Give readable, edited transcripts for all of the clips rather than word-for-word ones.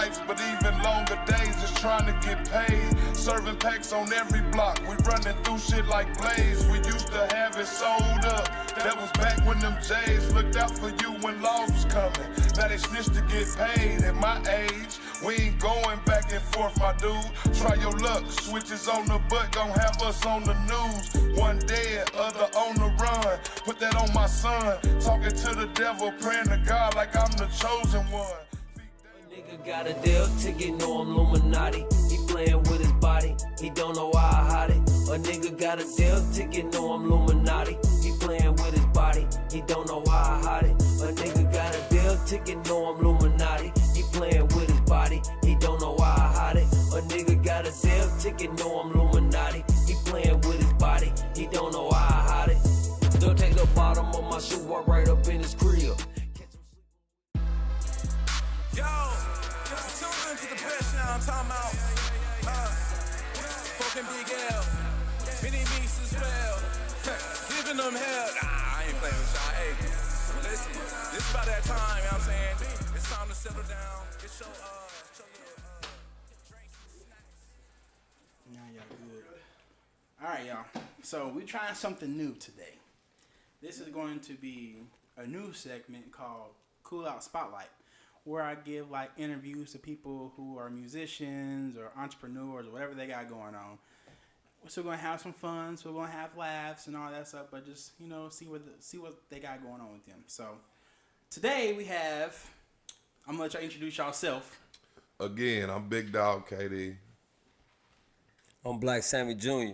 nights, but even longer days just trying to get paid. Serving packs on every block, we running through shit like Blaze. We used to have it sold up, that was back when them J's looked out for you when laws was coming. Now they snitch to get paid. At my age, we ain't going back and forth, my dude. Try your luck, switches on the butt, gon' have us on the news. One dead, other on the run. Put that on my son. Talking to the devil, praying to God like I'm the chosen one. Nigga got a deal ticket, know I'm Illuminati. He playing with his body, he don't know why I hide it. A nigga got a deal ticket, know I'm Illuminati. He playing with his body, he don't know why I hide it. A nigga got a deal ticket, know I'm Illuminati. He playing with his body, he don't know why I hide it. A nigga got a deal ticket, know I'm Illuminati. He playing with his body, he don't know why I hide it. They'll take the bottom of my shoe, walk right up in his crib. Yo, tune into the best now. I'm talking about fucking Big L, Mini Meese as well. Giving them hell. Nah, I ain't playing with y'all. Hey, listen, this is about that time, you know what I'm saying? It's time to settle down. Get your drinks and snacks. Now y'all good. All right, y'all. So we're trying something new today. This is going to be a new segment called Coolout Spotlight, where I give like interviews to people who are musicians or entrepreneurs or whatever they got going on. So we're gonna have some fun. So we're gonna have laughs and all that stuff, but just see what they got going on with them. So today we have. I'm gonna let y'all introduce yourself. Again, I'm Big Dog KD. I'm Black Sammy JR.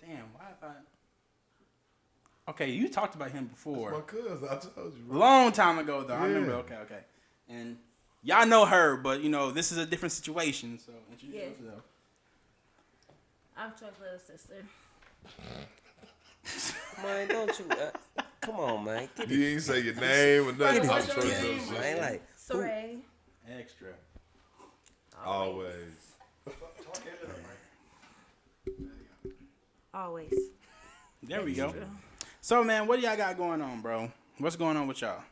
Damn, why have I? Okay, you talked about him before. That's my cousin, I told you. Bro. Long time ago, though. Yeah. I remember. Okay. And y'all know her, but this is a different situation. So introduce yourself. I'm Chuck's little sister. Man, don't you? Come on, man. You ain't say your name or nothing. What's I'm your sure name? you'll Man, say. like, Extra. Saray. Always. Always. There we go. So, man, what do y'all got going on, bro? What's going on with y'all?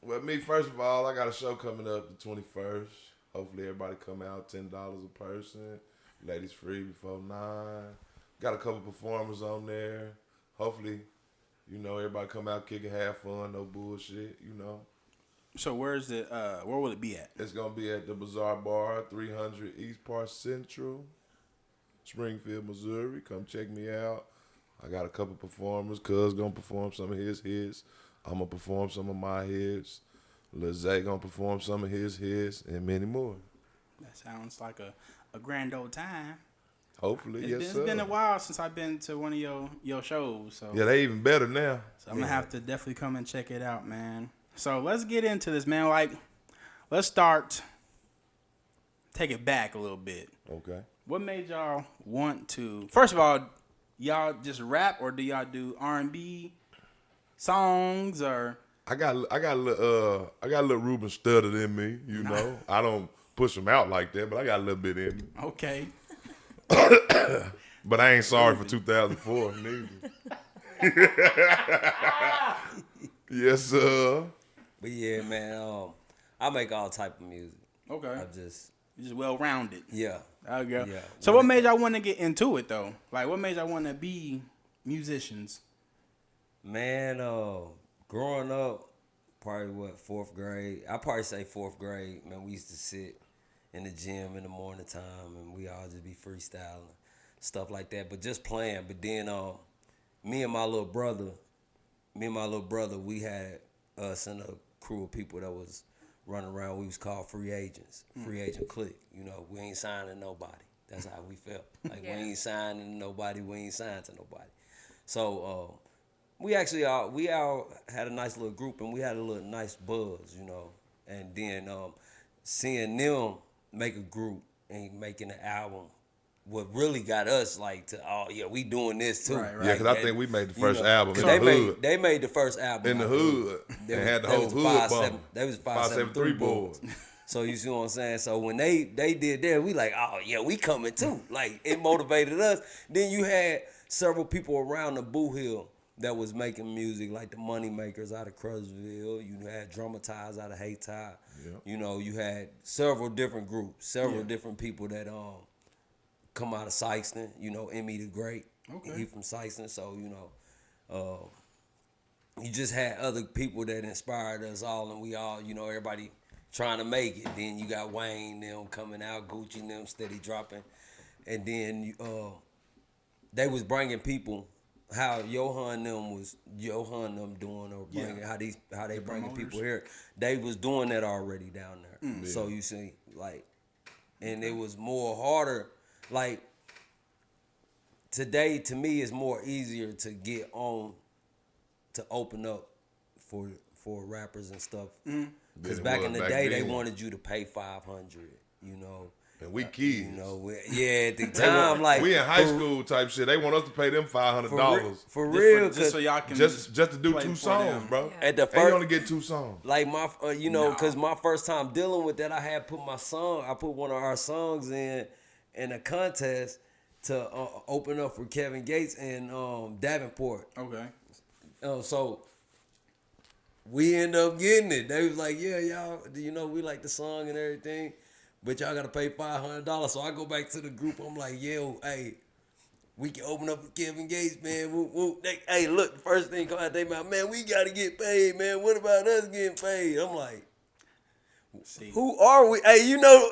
Well, me, first of all, I got a show coming up the 21st. Hopefully everybody come out, $10 a person. Ladies free before 9. Got a couple performers on there. Hopefully, everybody come out, kick it, have fun, no bullshit, So, where will it be at? It's going to be at the Bazaar Bar, 300 East Park Central, Springfield, Missouri. Come check me out. I got a couple performers. Cuz gonna perform some of his hits. I'm gonna perform some of my hits. Lil Zay gonna perform some of his hits, and many more. That sounds like a grand old time. Hopefully, yes, It's sir. been a while since I've been to one of your shows. So, Yeah, they even better now. I'm going to have to definitely come and check it out, man. So, let's get into this, man. Like, let's take it back a little bit. Okay. What made y'all want to? First of all, y'all just rap or do y'all do R&B songs or? I got a little Ruben Studdard in me, I don't push them out like that, but I got a little bit in me. Okay. But I ain't sorry for 2004 neither. Yes, sir. but yeah, man. I make all type of music. Okay. I just You're just well rounded. yeah. Okay. Yeah. So what made y'all want to get into it though? Like what made y'all want to be musicians? Man, growing up, probably fourth grade. I probably say fourth grade. Man, we used to sit in the gym in the morning time, and we all just be freestyling, stuff like that. But just playing. But then, me and my little brother, we had us and a crew of people that was running around. We was called free agents, free agent clique. We ain't signing nobody. That's how we felt. Like we ain't signing nobody. We ain't signed to nobody. So. We actually all had a nice little group and we had a little nice buzz, And then seeing them make a group and making an album, what really got us we doing this too. Right. Yeah, because I think we made the first album in they the hood. They made the first album In the hood. And had the whole hood bump. They was 573 boards. boards. So you see what I'm saying? So when they did that, we like, oh yeah, we coming too. Like it motivated us. Then you had several people around the Bootheel that was making music, like the Money Makers out of Crutchville. You had Dramatize out of Haytie. Yeah. You know, you had several different groups, several different people that come out of Sykeston. You know, Emmy the Great. Okay. He from Sykeston, so you know, you just had other people that inspired us all, and we all, you know, everybody trying to make it. Then you got Wayne them coming out, Gucci them steady dropping, and then they was bringing people. How Johan them doing or bringing how they bringing people here. They was doing that already down there. So you see, like, and it was more harder. Like today, to me, it's more easier to get on, to open up for rappers and stuff. Because back in the day, they wanted you to pay $500. You know. And we kids. You know, at the time, like we in high school type shit. They want us to pay them $500 for real, just so y'all can just to do play 2 for songs, them. bro. At the They first, only get 2 songs. like my, because my first time dealing with that, I put one of our songs in a contest to open up for Kevin Gates and Davenport. Okay. So we end up getting it. They was like, yeah, y'all, you know, we like the song and everything, but y'all gotta pay $500. So I go back to the group. I'm like, yo, hey, we can open up with Kevin Gates, man. Woo, woo. Hey, look, the first thing come out their mouth, man, we gotta get paid, man. What about us getting paid? I'm like, who are we? Hey, you know,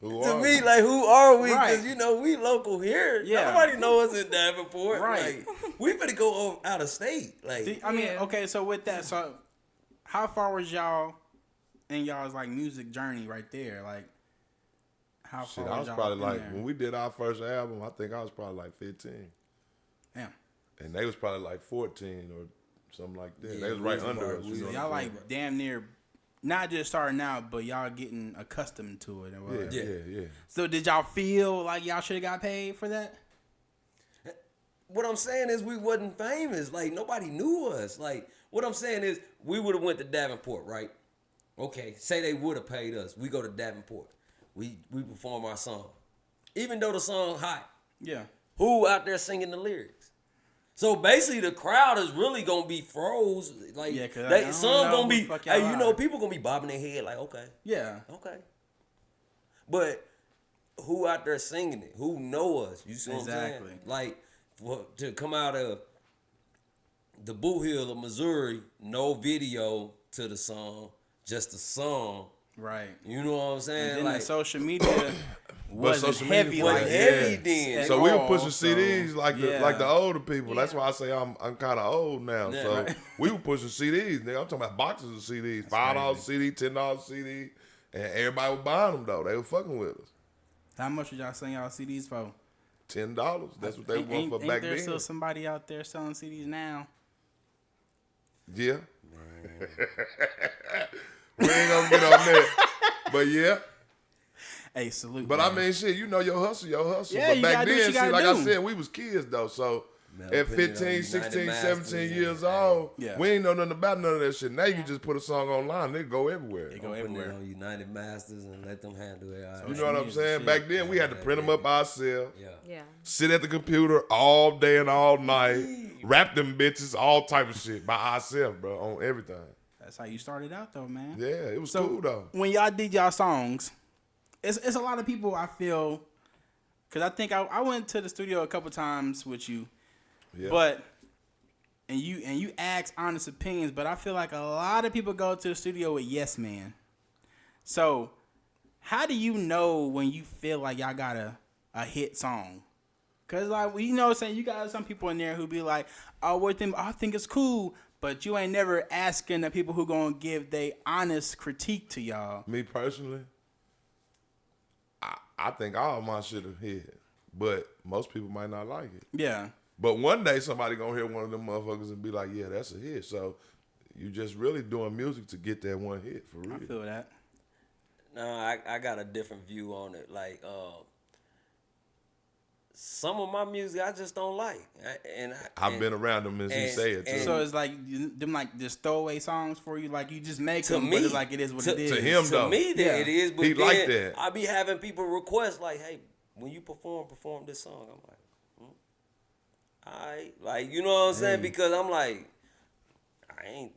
to me, like, who are we? Because, Right. you know, we local here. Yeah. Nobody know us in Davenport. Right. Like, we finna go out of state. Like, I mean, Yeah. okay, so with that, so how far was y'all in y'all's like music journey right there? Like, how Shit, far I was was y'all probably in like, there? when we did our first album, I think I was probably like 15. Damn. And they was probably like 14 or something like that. Yeah, they was we right was under about- us. we you know was- what Y'all I'm like damn near, not just starting out, but y'all getting accustomed to it. And whatever. saying? Yeah. So did y'all feel like y'all should have got paid for that? what I'm saying is we wasn't famous. Like, nobody knew us. Like, what I'm saying is we would have went to Davenport, right? Okay, say they would have paid us. We go to Davenport. We perform our song. Even though the song hot, Yeah. who out there singing the lyrics? So basically, the crowd is really gonna be froze. Like, Yeah, 'cause I they don't some know gonna who be. the fuck y'all Hey, you know, are. people gonna be bobbing their head like, okay, Yeah. okay. But who out there singing it? Who know us? You see what I'm Exactly. saying? Like, to come out of the Bootheel of Missouri, no video to the song, just a song. Right. You know what I'm saying? And then like, the social media wasn't social media heavy wasn't like heavy that. then. at So we were all, pushing so, CDs like the older people. That's Yeah. why I say I'm kind of old now. Yeah, so right. we were pushing CDs. Nigga, I'm talking about boxes of CDs, $5 CD, $10 CD, and everybody was buying them though. They were fucking with us. How much did y'all selling y'all CDs for? $10. That's what they want for Ain't back there then. still somebody out there selling CDs now? Yeah. We ain't gonna get on that. But yeah. Hey, salute. But man. I mean, shit, you know your hustle. Yeah, but you back gotta do what then, you see, gotta like I do. said, we was kids though. So Man, at putting it on 15, United 16, Masters 17 and- years old, Yeah. we ain't know nothing about none of that shit. Now you just put a song online, they go everywhere. They go putting everywhere. it on United Masters and let them handle it. You know what I'm Music saying? shit. Back then, we had to print them up ourselves, Yeah. Yeah. sit at the computer all day and all night, rap them bitches, all type of shit by ourselves, bro, on everything. That's how you started out, though, man. Yeah, it was So cool though. when y'all did y'all songs, it's a lot of people I feel, because I think I went to the studio a couple times with you, Yeah. but and you ask honest opinions, but I feel like a lot of people go to the studio with yes man. So how do you know when you feel like y'all got a hit song? Cause like you know what I'm saying, you got some people in there who be like, oh, what them I think it's cool, but you ain't never asking the people who gonna give they honest critique to y'all. Me personally, I think all my shit are hit, but most people might not like it. Yeah. But one day somebody gonna hear one of them motherfuckers and be like, yeah, that's a hit. So you just really doing music to get that one hit for real. I feel that. No, I got a different view on it. Like, some of my music I just don't like, I've been around them as he and- say it too. and- So it's like them like just throwaway songs for you, like you just make To them, me, but it's like it is what it is. to him, To though. me, that Yeah. it is, but He then like that. I be having people request like, "Hey, when you perform this song." I'm like, alright, like you know what I'm saying? Hey. Because I'm like, I ain't.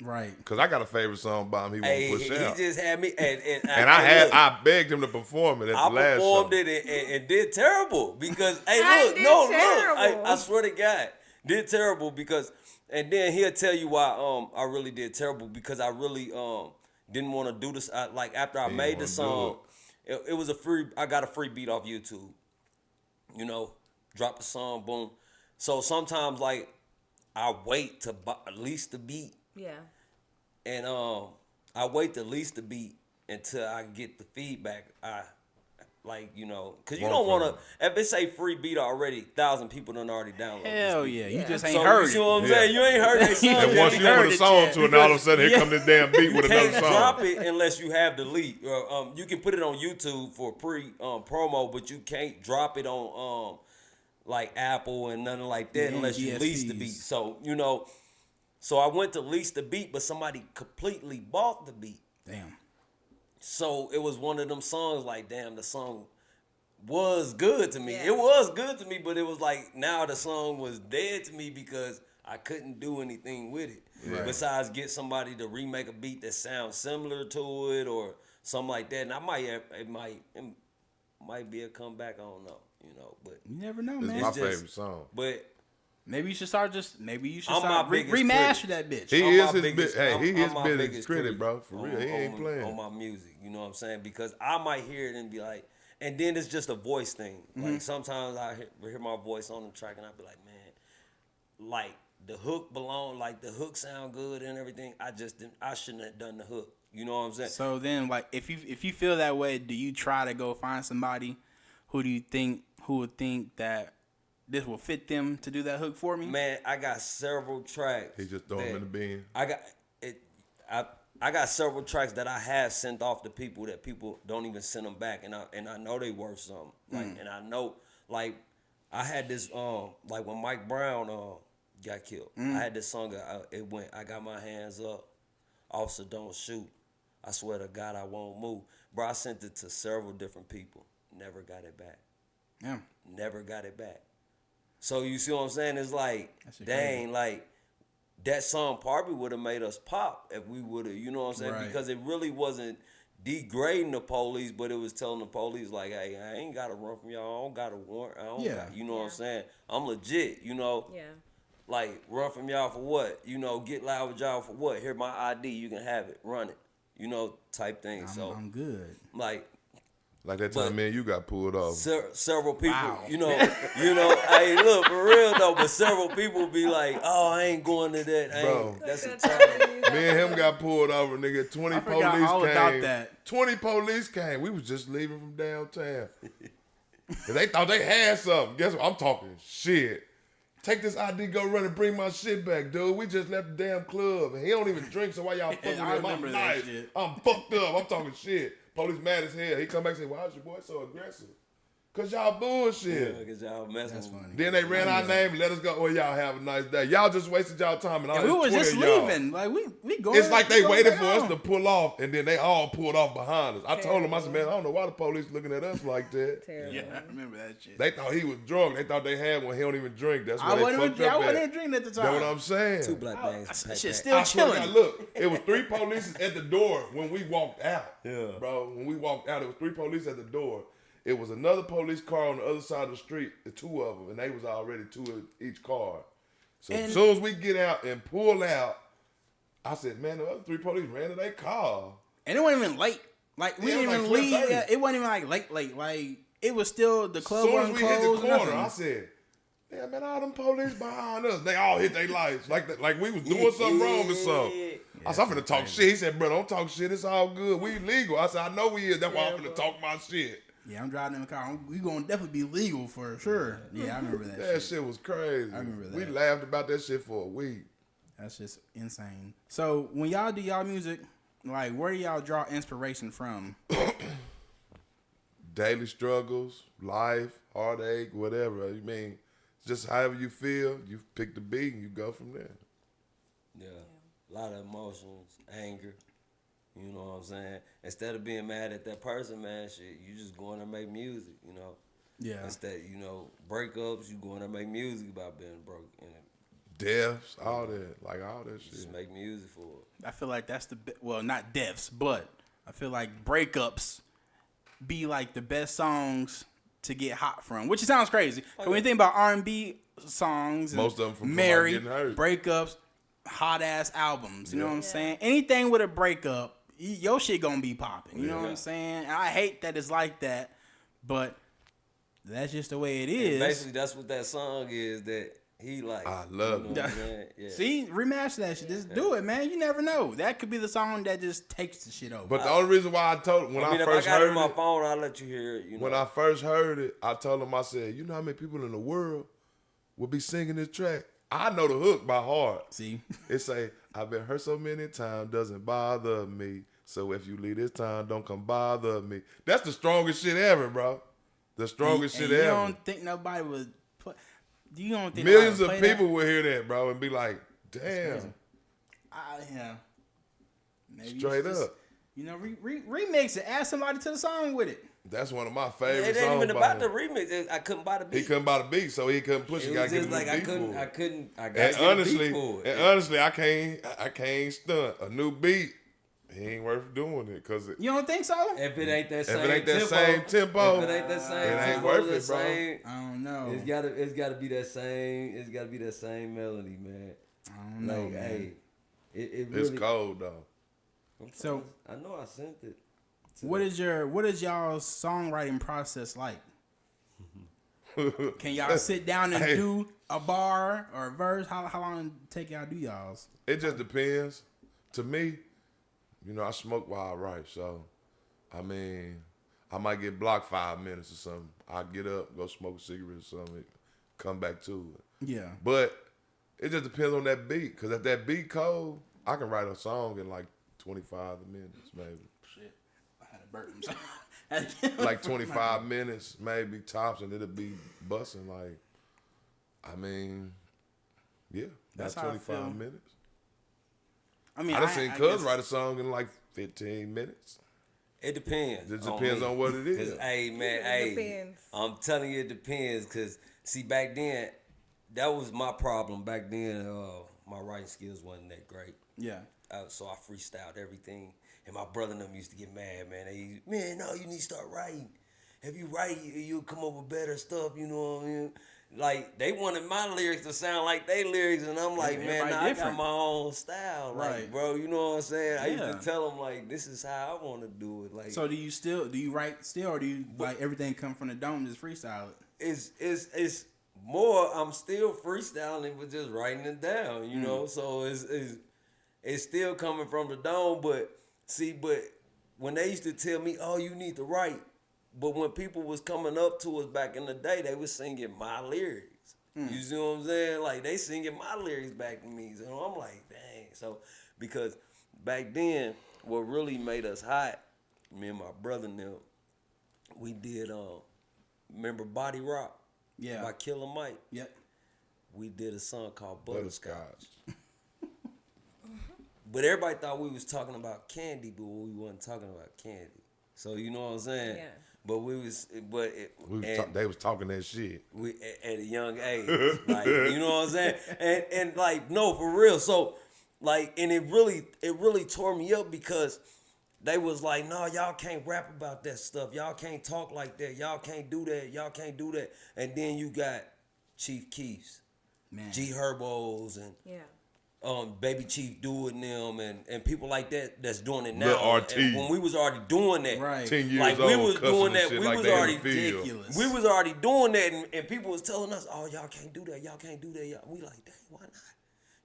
Right. Cause I got a favorite song by him. He Hey, won't push he out. just had me, and And look, I begged him to perform it at the I last performed show. it and did terrible because hey I look did no terrible. I swear to God did terrible because and then he'll tell you why I really did terrible because I really didn't want to do this like after I He made didn't the wanna do song it was a free I got a free beat off YouTube, you know, drop the song, boom. So sometimes like I wait to release the beat Yeah. and I wait to release the beat until I get the feedback. I like, you know, cause you don't want to. If it say free beat already, 1,000 people done already downloaded. Hell this beat. yeah. You Yeah. just ain't So heard you see it. what I'm Yeah. saying? You ain't heard that song. And yet. once ain't you heard put a it song yet. to it, and all of a sudden here come this damn beat with another Can't song. drop it unless you have the lead. Or you can put it on YouTube for pre promo, but you can't drop it on like Apple and nothing like that Yeah, unless you lease the DSPs. beat. So you know, so I went to lease the beat, but somebody completely bought the beat. Damn. So it was one of them songs like, damn, the song was good to me. Yeah. It was good to me, but it was like now the song was dead to me because I couldn't do anything with it. Right. Besides get somebody to remake a beat that sounds similar to it or something like that. And it might be a comeback, I don't know, you know, but You never know, It's man. my It's just- favorite song. but Maybe you should start maybe you should I'm start my biggest remaster critic. that bitch. He I'm is my his biggest- hey, I'm- he I'm his my biggest biggest critic, bro. For on- real, he ain't on- playing. on my music. You know what I'm saying? Because I might hear it and be like, and then it's just a voice thing. Like sometimes I hear my voice on the track and I be like, man, like the hook like the hook sound good and everything. I shouldn't have done the hook. You know what I'm saying? So then, like, if you feel that way, do you try to go find somebody who would think that this will fit them to do that hook for me? Man, I got several tracks. He just throw him in the bin. I got it. I got several tracks that I have sent off to people that people don't even send them back, and I know they worth something. Like, and I know, like, I had this like when Mike Brown got killed. I had this song. It went. I got my hands up. Officer, don't shoot. I swear to God, I won't move. Bro, I sent it to several different people. Never got it back. Yeah. Never got it back. So you see what I'm saying? It's like, That shit dang, like that song probably would have made us pop if we would have, you know what I'm saying? Right. Because it really wasn't degrading the police, but it was telling the police like, hey, I ain't got to run from y'all. I don't got a warrant. I don't Yeah. got, you know what I'm Yeah. saying? I'm legit, you know? Yeah. Like, run from y'all for what? You know, get loud with y'all for what? Here, my ID, you can have it. Run it. You know, type thing. So, I'm good. like, Like that time, But- man, you got pulled off. several people, Wow. you know, hey, look, for real though, but several people be like, oh, I ain't going to that. Bro. That's a Like time. Me and him got pulled over, nigga. 20 I forgot police all came. about that. 20 police came. We was just leaving from downtown. And they thought they had something. Guess what? I'm talking shit. Take this ID, go run and bring my shit back, dude. We just left the damn club. And he don't even drink, so why y'all fucking with I him? remember I'm that nice. shit. I'm fucked up. I'm talking shit. Police mad as hell. He come back and say, why is your boy so aggressive? Because y'all bullshit. Yeah, 'cause y'all messing That's with funny. Then they ran our name, let us go. Well, y'all have a nice day. Y'all just wasted y'all time. And all And we this was just 20 of y'all. leaving. Like we going. It's like they we going waited back for us home. to pull off, and then they all pulled off behind us. I told them, I said, man, I don't know why the police looking at us like that. Terrible. Yeah, I remember that shit. They thought he was drunk. They thought they had one. He don't even drink. That's why I they wasn't fucked even, I up wasn't at. even drinking at the time. That's what I'm saying. Two black bags. Shit, pack. still I swear to chilling. God, look, it was 3 police at the door when we walked out. Yeah. Bro, when we walked out, it was 3 police at the door. It was another police car on the other side of the street, the 2 of them, and they was already 2 in each car. So as And- soon as we get out and pull out, I said, man, the other 3 police ran to their car. And it wasn't even late. Like we Yeah, it didn't was even like leave. 12:30. Yeah, it wasn't even like late. Like it was still the As club soon as wasn't we hit the closed. corner, nothing. I said, yeah, man, all them police behind us. They all hit their lights. Like we was doing something wrong or something. I said, I'm finna talk shit. He said, bro, don't talk shit. It's all good. We legal. I said, I know we is. That's why I'm finna talk my shit. Yeah, I'm driving in the car. We gonna definitely be legal for sure. Yeah, I remember that. That shit. shit was crazy. I remember We that. laughed about that shit for a week. That's just insane. So when y'all do y'all music, like where do y'all draw inspiration from? Daily struggles, life, heartache, whatever. You mean, just however you feel, you pick the beat and you go from there. Yeah. A lot of emotions, anger. You know what I'm saying? Instead of being mad at that person, man, shit, you just going to make music, you know? Yeah. Instead, breakups, you going to make music about being broke. And Deaths, all that. Like, all that shit. just make music for it. I feel like that's well, not deaths, but I feel like breakups be like the best songs to get hot from, which sounds crazy. When you think about R&B songs, Most of them from married, getting hurt. breakups, hot ass albums. You know what I'm Yeah. saying? Anything with a breakup, your shit gonna be popping. You know what I'm saying? And I hate that it's like that, but that's just the way it is. And basically, that's what that song is that he like. I love it. what I'm saying? Yeah. See, rematch that shit. Just do it, man. You never know. That could be the song that just takes the shit over. But the only reason why I told when I if first I got it heard in my it, phone, I'll let you hear it. when I first heard it, I told him, I said, you know how many people in the world would be singing this track? I know the hook by heart. See, It say, I've been hurt so many times, doesn't bother me. So if you leave this time, don't come bother me. That's the strongest shit ever, bro. The strongest and shit you ever. don't think nobody would put? You don't think Millions nobody of would play people will hear that, bro, and be like, damn, that? Yeah. Maybe you straight should just, up. remix it. Add somebody to the song with it. That's one of my favorite It ain't songs. even by about the him. remix. I couldn't buy the beat. He couldn't buy the beat, so he couldn't push it. It Gotta was give just him like the beat for it. I got And to honestly, get a beat for it. I can't stunt a new beat. He ain't worth doing it because You don't think so? If it ain't that same if it ain't that tempo, same tempo, if it ain't that same it ain't tempo, worth that it, bro. same- I don't know. It's gotta be that same. It's gotta be that same melody, man. I don't know, Like, man. hey, it It's really. cold though. So- I know I sent it. What is y'all's songwriting process like? Can y'all sit down and Hey. do a bar or a verse? How long it take y'all do y'all's? It just depends. To me, I smoke while I write, so I mean, I might get blocked 5 minutes or something. I get up, go smoke a cigarette or something, come back to it. Yeah. But it just depends on that beat, cause if that beat cold, I can write a song in like 25 minutes, maybe. Shit. I had a burp. Like 25 minutes, maybe tops, and it'll be busting. Like, I mean, yeah, That's that's how I feel. 25 minutes. I mean, I done seen Cuz guess- write a song in like 15 minutes. It depends. It depends on what it is. Cause, hey, man, It depends. I'm telling you, it depends. Cause see, back then, that was my problem. Back then, my writing skills wasn't that great. Yeah. So I freestyled everything. And my brother and them used to get mad, man. No, you need to start writing. If you write, you'll come up with better stuff, you know what I mean? Like, they wanted my lyrics to sound like they lyrics, and I'm like, man, everybody I got different. my own style. Like, Right. bro, you know what I'm saying? I used Yeah. to tell them, like, this is how I want to do it. Like, So do you write still, or do you like everything come from the dome, just freestyle it? it's more, I'm still freestyling, but just writing it down, Mm. you know? So it's still coming from the dome, but when they used to tell me, oh, you need to write, but when people was coming up to us back in the day, they was singing my lyrics. Mm. You see what I'm saying? Like, they singing my lyrics back to me. So I'm like, dang. So, because back then, what really made us hot, me and my brother and them, we did, remember Body Rock? Yeah. By Killer Mike. Yep. We did a song called Butterscotch. Butterscotch. But everybody thought we was talking about candy, but we wasn't talking about candy. So you know what I'm saying? Yeah. But They was talking that shit. we at a young age, like, you know what I'm saying? And like, no, for real. So like, and it really tore me up because they was like, no, y'all can't rap about that stuff. Y'all can't talk like that. Y'all can't do that. Y'all can't do that. And then you got Chief Keefs, Man. G Herbos, and Yeah. Baby Chief doing them and people like that that's doing it now. Lil RT. And when we was already doing that, Right. 10 years like old, we was cussing doing and that, shit we like was they in the already field. ridiculous. we was already doing that, and people was telling us, oh, y'all can't do that, y'all can't do that. Y'all. We like, dang, why not?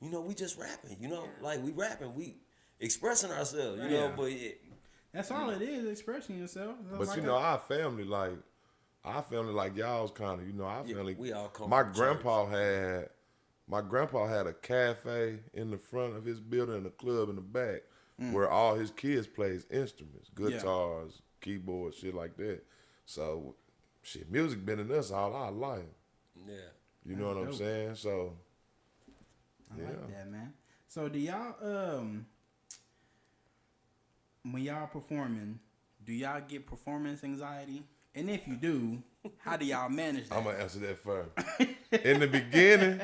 You know, we just rapping. You know, like we rapping, we expressing ourselves. You know, Yeah. but That's all it is, expressing yourself. But Like you know, our family like y'all's kind of, our family. we all come My from grandpa had a cafe in the front of his building and a club in the back where all his kids plays instruments, guitars, keyboards, shit like that. So, shit, music been in us all our life. yeah. You know what I'm dope. saying? So, I yeah. like that, man. So do y'all when y'all performing, do y'all get performance anxiety? And if you do, how do y'all manage that? I'm gonna answer that first. In the beginning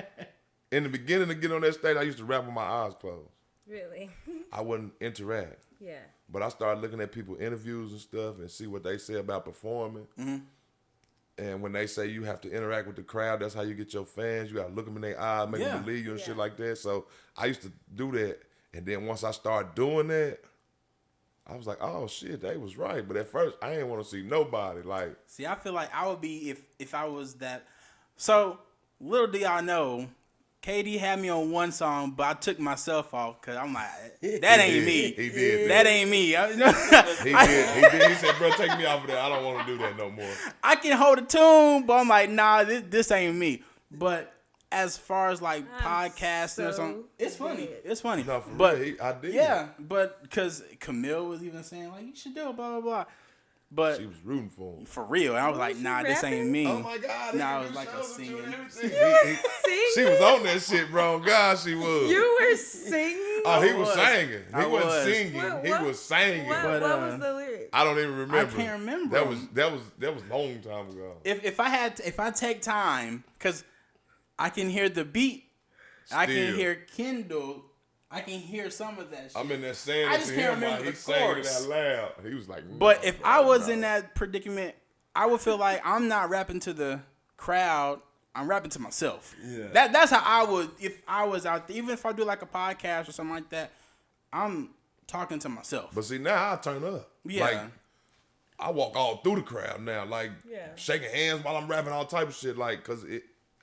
to get on that stage, I used to rap with my eyes closed. Really? I wouldn't interact. Yeah. But I started looking at people interviews and stuff and see what they say about performing. Mm-hmm. And when they say you have to interact with the crowd, that's how you get your fans. You gotta look them in their eyes, make them believe you and shit like that. So I used to do that. And then once I started doing that, I was like, oh shit, they was right. But at first, I didn't want to see nobody. Like, see, I feel like I would be if I was that. So little do y'all know, KD had me on one song, but I took myself off because I'm like, that ain't me. He did. That ain't me. He did. He said, bro, take me off of that. I don't want to do that no more. I can hold a tune, but I'm like, nah, this ain't me. But as far as like podcasting or something, it's funny. It's funny. No, for but real, I did. Yeah, but because Camille was even saying like, you should do it, blah blah blah. But she was rooting for him. For real, I was like, nah, this ain't me. Oh my God! Nah, it was like a singing. She was on that shit, bro. God, she was. You were singing? Oh, he was singing. He wasn't was. singing. He was singing. What was the lyric? I don't even remember. I can't remember. That was a long time ago. If I take time, because I can hear the beat, I can hear Kendall. I can hear some of that shit. I'm in there saying I it just to can't him remember while the he's saying it chorus. out loud. He was like, but if I was in that predicament, I would feel like I'm not rapping to the crowd. I'm rapping to myself. Yeah. That's how I would if I was out there. Even if I do like a podcast or something like that, I'm talking to myself. But see, now I turn up. Yeah. Like, I walk all through the crowd now, like shaking hands while I'm rapping, all type of shit, like, cause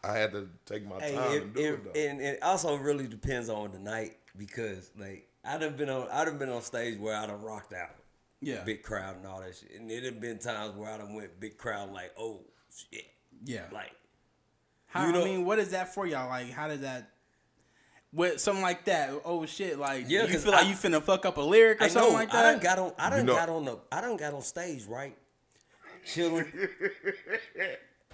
I had to take my time to do it though. And it also really depends on the night because like I done been on stage where I done rocked out. Yeah. Big crowd and all that shit. And it have been times where I done went big crowd like, oh shit. Yeah. Like how, I mean, what is that for y'all? Like, how does that, with something like that? Oh shit! Like, yeah, you feel like you finna fuck up a lyric or something like that? I done got on stage, right? Chilling,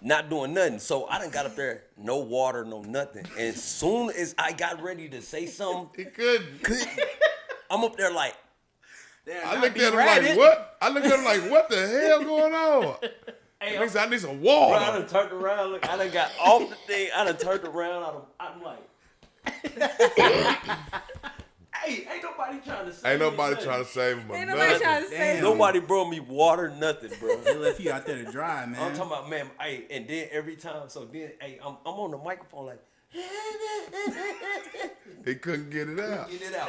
not doing nothing. So I done got up there, no water, no nothing. And soon as I got ready to say something, He couldn't. I'm up there like, I looked at him like, what? I looked at him like, what the hell going on? hey, Nigga said, I need some bro, water. I done turned around. Look, I done got off the thing. I done turned around. I'm like, hey, ain't nobody trying to save Ain't nobody me, trying to save him. Ain't nobody trying to say Nobody brought me water, nothing, bro. They left you out there to dry, man. I'm talking about, man, hey, and then every time, so then, hey, I'm on the microphone like, He couldn't get it out. get it out.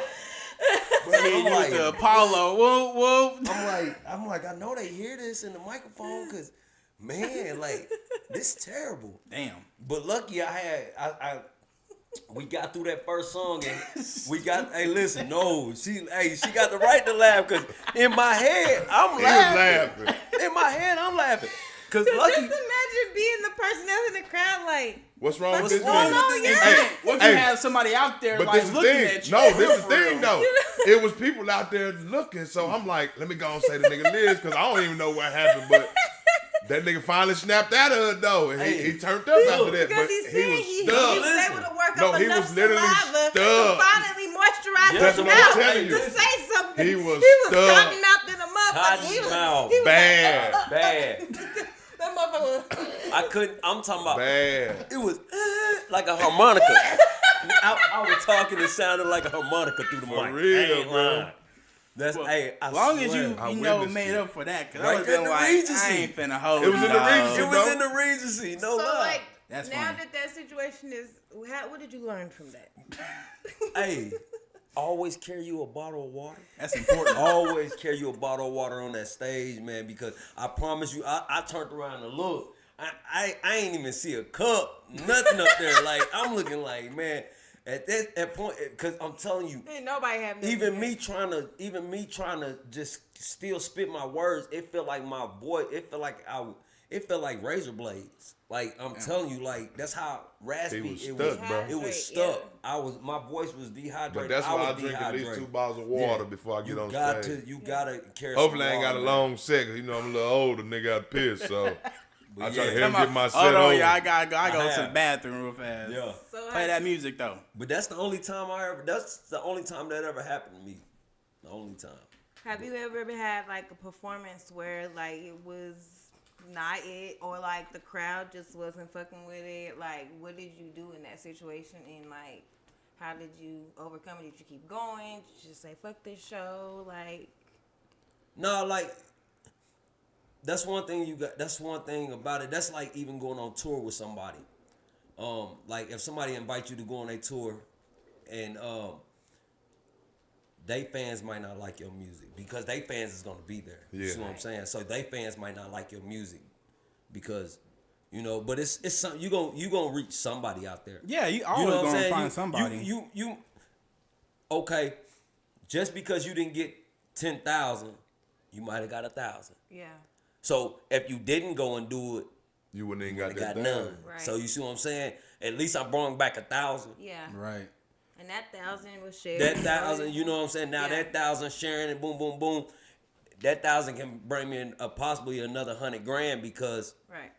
I'm like, the Apollo, whoa. I'm like, I know they hear this in the microphone, cause, man, like, this terrible. Damn. But lucky we got through that first song and we got, hey, listen, no, she got the right to laugh, cause in my head, I'm laughing. In my head, I'm laughing. Cause So lucky. just imagine being the person that's in the crowd like, What's wrong with what's this going nigga? on? Yeah. Hey, What if you have somebody out there but like this is the looking thing. at you? No, this is the For real. thing though. It was people out there looking, so I'm like, let me go and say the nigga Liz, because I don't even know what happened, but that nigga finally snapped out of it though, and he turned up after that. Because But he said he stuck. was able to work No, up he enough was literally saliva to stuck. finally moisturize That's his what I'm mouth telling to you. say something. He was cotton stuck. mouthed in a motherfucker. He was Cotton-mouthed. he was Bad. like, Bad. That motherfucker. I couldn't, I'm talking about, Bad. it was like a harmonica. I was talking, it sounded like a harmonica through the For mic. real, I ain't bro. lying. That's, hey, I As long as swear. you I know witnessed made it. up for that, because Right I was in been the like, Regency. I ain't finna hold It was in the dog. Regency. It was in the Regency, no So lie. like, That's now funny. that situation is, what did you learn from that? Hey, always carry you a bottle of water. That's important. Always carry you a bottle of water on that stage, man, because I promise you, I turned around and looked. I ain't even see a cup, nothing up there. Like, I'm looking like, man, at that point, because I'm telling you, Ain't nobody have nothing. even me trying to just still spit my words, it felt like my voice, it felt like razor blades. Like, I'm telling you, like, that's how raspy He was it stuck, was. bro. It was Yeah. stuck. My voice was dehydrated. But that's why I was drink at least dehydrated. 2 bottles of water before I get on stage. You gotta carry Hopefully some I ain't got water, a man. long set, 'cause you know I'm a little older, nigga got pissed, so I try to yeah. help get my set Hold on, over. y'all. I gotta go. I go to have. the bathroom real fast. Yeah. So Play that music though. But that's the only time that ever happened to me. The only time. Have you ever had like a performance where like it was not it, or like the crowd just wasn't fucking with it? Like, what did you do in that situation? And like, how did you overcome it? Did you keep going? Did you just say fuck this show? Like, No, like that's one thing you got. That's one thing about it. That's like even going on tour with somebody. Like if somebody invites you to go on a tour, and they fans might not like your music because they fans is gonna be there. You see what I'm saying? So they fans might not like your music because, you know, but it's something you gonna reach somebody out there. Yeah, you always know what I'm gonna saying? find somebody. You okay? Just because you didn't get 10,000, you might have got 1,000. yeah, So if you didn't go and do it, You wouldn't even you got that got done. none. Right. So you see what I'm saying? At least I brought back 1,000. yeah. Right. And that 1,000 was shared. That 1,000, you know what I'm saying? Now Yeah. that 1,000 sharing and boom, boom, boom. That 1,000 can bring me in possibly another $100,000 because Right.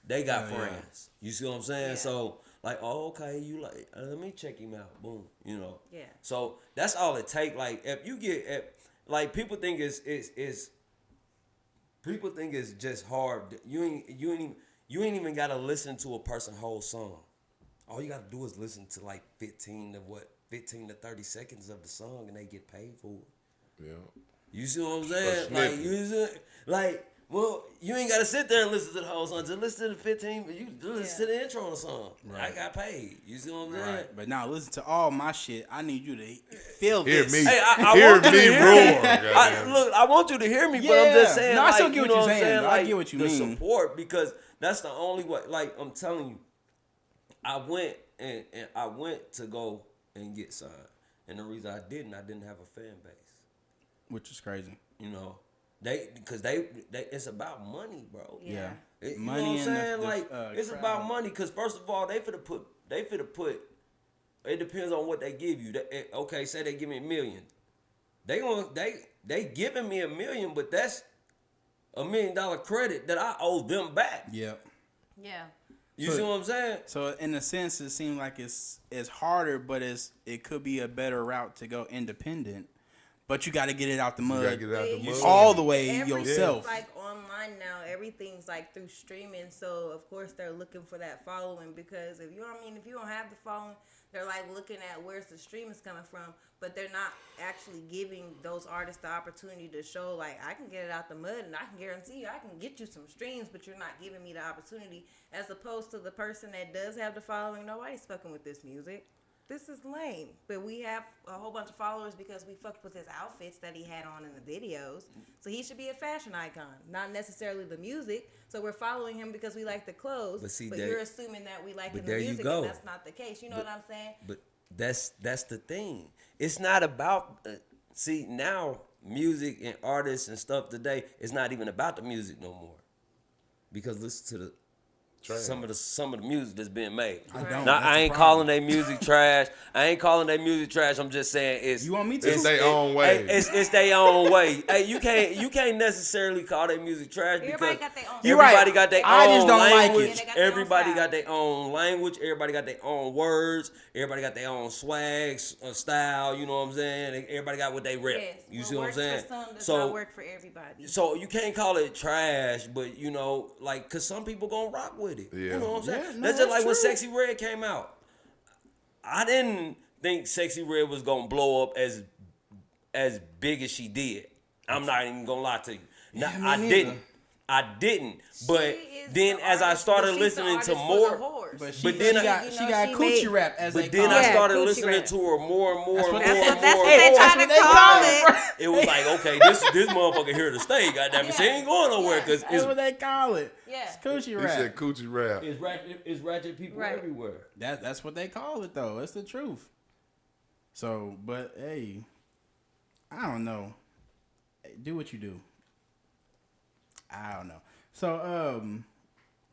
they got Yeah, yeah. friends. You see what I'm saying? Yeah. So like, oh, okay, you like, let me check him out. Boom, you know. Yeah. So that's all it take. Like if you get, like people think it's people think it's just hard. You ain't even gotta listen to a person's whole song. All you gotta do is listen to like 15 to 30 seconds of the song, and they get paid for it. Yeah. You see what I'm saying? snippet. Well, you ain't gotta sit there and listen to the whole song. Just listen to the 15. You just listen to the intro of the song. Right. I got paid. You see what I'm saying? Right. But now listen to all my shit. I need you to feel Hear this. me. Hey, I Hear want you to me hear roar. me. goddamn. Look, I want you to hear me, but I'm Yeah. just saying, No, I like, still get you what know you're what I'm saying, saying? though. I Like, get what you the mean. support, because that's the only way. Like, I'm telling you, I went and I went to go and get signed, and the reason I didn't have a fan base. Which is crazy. You know, because it's about money, bro. Yeah. You Money know what I'm and saying? the Like, it's crowd. about money. Because first of all, they finna put. It depends on what they give you. Okay, say they give me $1 million. They giving me $1 million, but that's $1 million credit that I owe them back. Yeah. Yeah. You see what I'm saying? So in a sense, it seems like it's harder, but it could be a better route to go independent. But you got to get it out the You mud. gotta get it out the You mud. all the way Everything's yourself. like online now. Everything's like through streaming. So of course they're looking for that following, because if you don't have the following, they're like looking at where's the stream is coming from, but they're not actually giving those artists the opportunity to show, like, I can get it out the mud and I can guarantee you I can get you some streams, but you're not giving me the opportunity, as opposed to the person that does have the following. Nobody's fucking with this music. This is lame. But we have a whole bunch of followers because we fucked with his outfits that he had on in the videos. So he should be a fashion icon, not necessarily the music. So we're following him because we like the clothes. But see, but that- you're assuming that we like but the there you music, go. and that's not the case. You know what I'm saying? But that's the thing. It's not about. See, now music and artists and stuff today, it's not even about the music no more. Because listen to the Trash. some of the music that's being made. I Right. don't. Now, That's I the ain't problem. calling their music trash. I'm just saying it's. You want me to? It's their own way. It's their own way. Hey, you can't necessarily call their music trash Everybody because got their own. You're right. everybody got their I own just don't like language. it. Yeah, they got their own Everybody style. got their own language. Everybody got their own words. Everybody got their own swag, style. You know what I'm saying? Everybody got what they rep. Yes. You What see what I'm works saying? For some does So not work for everybody. so you can't call it trash, but you know, like, cause some people gonna rock with it. Yeah. You know what I'm saying? Yeah, no, that's just that's like when true. Sexy Red came out. I didn't think Sexy Red was gonna blow up as big as she did. I'm not even gonna lie to you. Now, Yeah, me I neither. didn't. But She is then the as I artist, started but she's the listening to artist for the more, whores. But she, But then she I- got you she know, got she coochie made- rap as but they then call I it. started coochie listening rap. to her more and more That's and what more they- and That's more. what they That's trying what to they call call it. it. It was like, okay, this motherfucker here to stay. Goddamn it, she Yeah. ain't going nowhere because That's what they call it. Yeah. It's coochie He rap. said coochie rap. it's ratchet people Right. everywhere. That's what they call it, though. It's the truth. So, but hey, I don't know. Hey, do what you do. I don't know. So,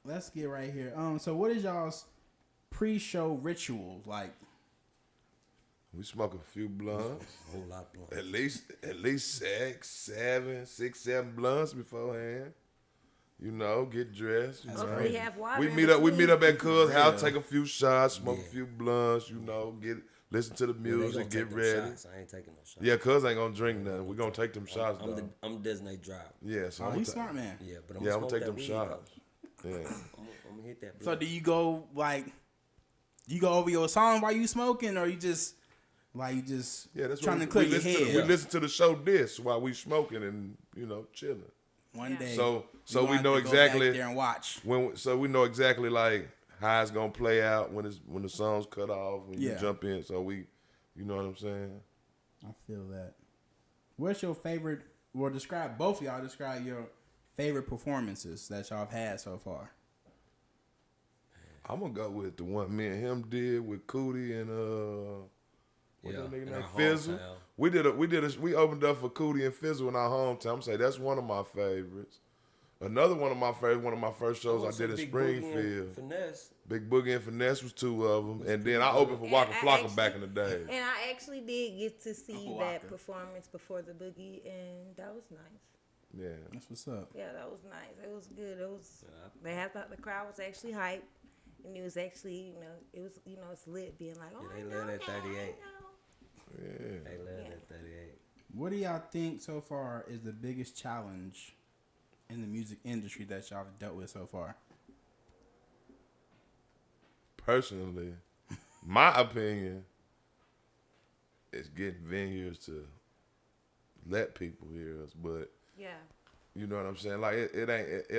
let's get right here. So what is y'all's pre-show ritual like? We smoke a few blunts. A whole lot blunt. At least 6, 7 blunts beforehand. You know, get dressed. You know. Hopefully have water We in meet up between. at Cuz house, Yeah. take a few shots, smoke a few blunts. You know, listen to the Yeah, they music, gonna get take them ready. shots. I ain't taking no shots. Yeah, cuz ain't gonna drink nothing. We gonna take them shots though. I'm designated driver. Yeah, so Oh, I'm you smart man. Yeah, but I'm Yeah, I'm gonna gonna take that them weed, shots. though. Yeah. I'm gonna hit that. So blunt. do you go like, you go over your song while you smoking, or you just Yeah, that's trying what to clear we your listen head? to. We listen to the show this while we smoking and chilling. One Yeah. day. So you we gonna know have to go back exactly there and watch. so we know exactly like how it's gonna play out when the song's cut off when you Yeah. jump in. So we, you know what I'm saying? I feel that. What's your favorite? Well, both of y'all describe your favorite performances that y'all have had so far. I'm gonna go with the one me and him did with Cootie and what's that nigga in name? our Fizzle. hometown. We opened up for Cootie and Fizzle in our hometown. I'm saying that's one of my favorites. Another one of my favorites, one of my first shows I did in Big Boogie and Springfield. Finesse. Big Boogie and Finesse was two of them, and then I opened for Waka And I Flocka actually- back in the day. And I actually did get to see Uncle that Waka. performance before the boogie, and that was nice. Yeah, That's what's up. Yeah, that was nice. It was good. It was. They had the crowd was actually hyped, and it was actually it was it's lit being like Yeah, they led at 38. yeah. They led Yeah. at 38. What do y'all think so far is the biggest challenge in the music industry that y'all have dealt with so far? Personally, my opinion is getting venues to let people hear us, but Yeah. you know what I'm saying? Like it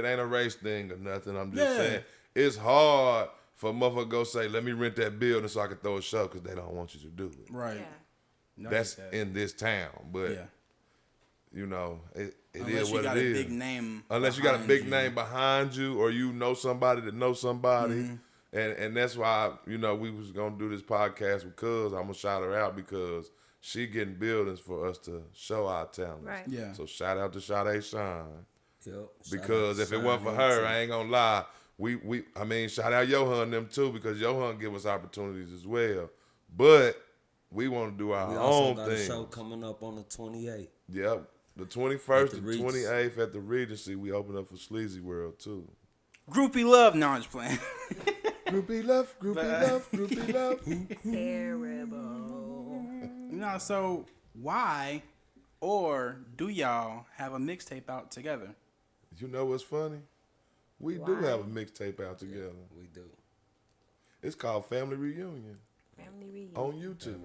ain't a race thing or nothing. I'm just Yeah. saying it's hard for a motherfucker to go say, let me rent that building so I can throw a show because they don't want you to do it. Right. Yeah. No, That's that. in this town, but Yeah. it Unless is you what got it a is. big name. Unless you got a behind big you. name behind you, or you know somebody that knows somebody, Mm-hmm. and that's why we was gonna do this podcast with Cuz. I'm gonna shout her out because she getting buildings for us to show our talent. Right. Yeah. So shout out to Sade Shine Yep. because if it wasn't for her, I ain't gonna lie. I mean, shout out Johan and them too because Johan give us opportunities as well. But we want to do our We also own got thing. a show coming up on the 28th. Yep. The 21st At and the Regency. 28th at the Regency, we open up for Sleazy World too. Groupie love. No, I'm just playing. Groupie love, groupie love, groupie love. Terrible. So why or do y'all have a mixtape out together? You know what's funny? We do Why? have a mixtape out together. We do. It's called Family Reunion Family reunion. on YouTube.